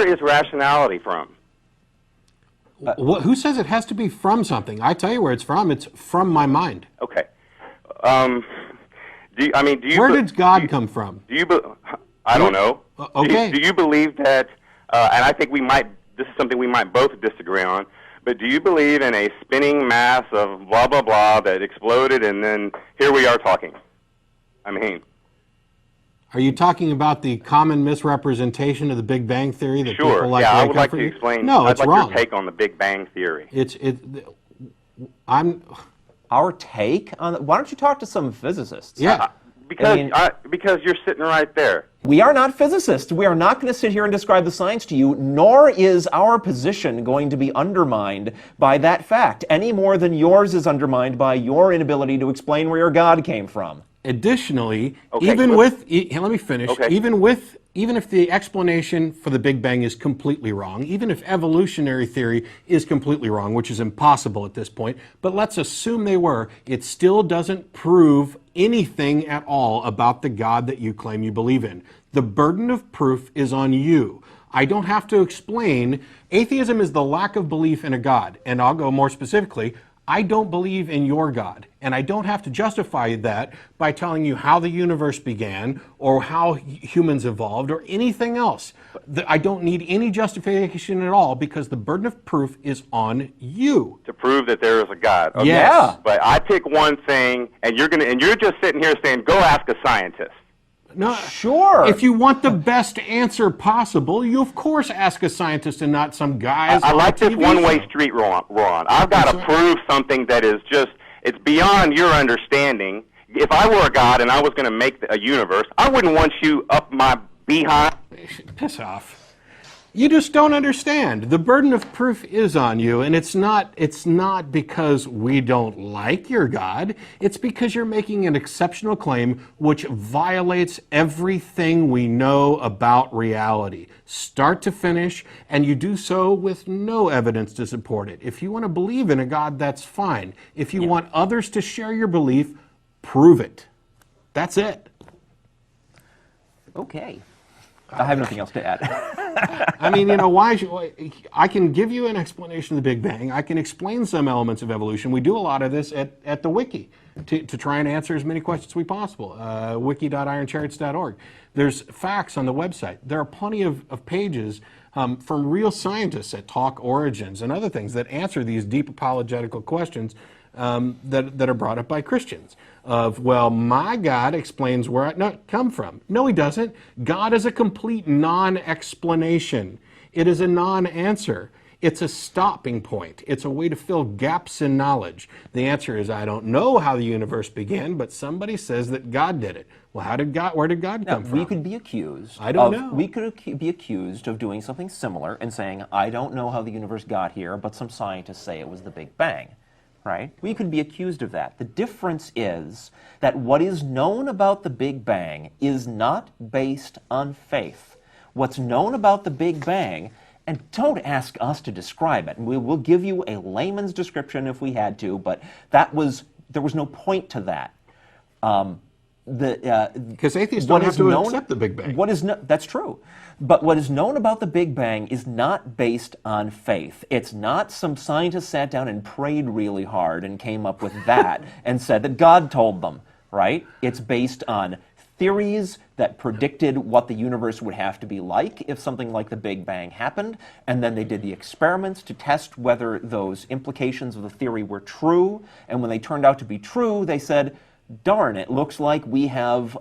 where is rationality from? Who says it has to be from something? I tell you where it's from. It's from my mind. Okay. Where did God come from? I don't know. Okay. Do you believe that, and I think this is something we might both disagree on, but do you believe in a spinning mass of blah, blah, blah that exploded and then here we are talking? I mean... Are you talking about the common misrepresentation of the Big Bang Theory that sure. people like? Yeah, I would like to explain. No, I'd it's like wrong. your take on the Big Bang Theory. Our take on. Why don't you talk to some physicists? Yeah, because you're sitting right there. We are not physicists. We are not going to sit here and describe the science to you, nor is our position going to be undermined by that fact, any more than yours is undermined by your inability to explain where your God came from. Additionally, okay, let me finish. Okay. Even if the explanation for the Big Bang is completely wrong, even if evolutionary theory is completely wrong, which is impossible at this point, but let's assume they were, it still doesn't prove anything at all about the God that you claim you believe in. The burden of proof is on you. I don't have to explain. Atheism is the lack of belief in a God, and I'll go more specifically. I don't believe in your God, and I don't have to justify that by telling you how the universe began or how humans evolved or anything else. I don't need any justification at all because the burden of proof is on you. To prove that there is a God. Okay. Yes. Yeah. But I pick one thing, and you're just sitting here saying, "Go ask a scientist." No, Sure. If you want the best answer possible, you of course ask a scientist and not some guys. I like this TV one-way show. street, Ron. I've got to prove something that is it's beyond your understanding. If I were a God and I was going to make a universe, I wouldn't want you up my behind. Piss off. You just don't understand. The burden of proof is on you, and it's not because we don't like your God. It's because you're making an exceptional claim which violates everything we know about reality, start to finish, and you do so with no evidence to support it. If you want to believe in a God, that's fine. If you want others to share your belief, prove it. That's it. Okay. I have nothing else to add. I mean, I can give you an explanation of the Big Bang. I can explain some elements of evolution. We do a lot of this at the Wiki to try and answer as many questions as we possible. Wiki.ironchariots.org. There's facts on the website. There are plenty of pages from real scientists at Talk Origins and other things that answer these deep apologetical questions that are brought up by Christians. Well, my God explains where I come from. No, he doesn't. God is a complete non-explanation. It is a non-answer. It's a stopping point. It's a way to fill gaps in knowledge. The answer is, I don't know how the universe began, but somebody says that God did it. Well, where did God come from? We could be accused. I don't know. We could be accused of doing something similar and saying, I don't know how the universe got here, but some scientists say it was the Big Bang. Right? We could be accused of that. The difference is that what is known about the Big Bang is not based on faith. What's known about the Big Bang, and don't ask us to describe it, and we'll give you a layman's description if we had to, but there was no point to that. Because atheists don't have to accept the Big Bang. That's true. But what is known about the Big Bang is not based on faith. It's not some scientist sat down and prayed really hard and came up with that and said that God told them, right? It's based on theories that predicted what the universe would have to be like if something like the Big Bang happened, and then they did the experiments to test whether those implications of the theory were true, and when they turned out to be true, they said, darn, it looks like we have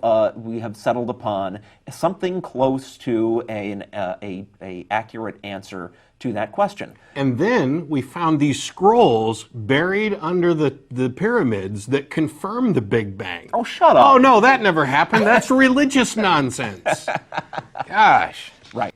settled upon something close to a accurate answer to that question. And then we found these scrolls buried under the pyramids that confirm the Big Bang. Oh, shut up. Oh, no, that never happened. That's religious nonsense. Gosh. Right.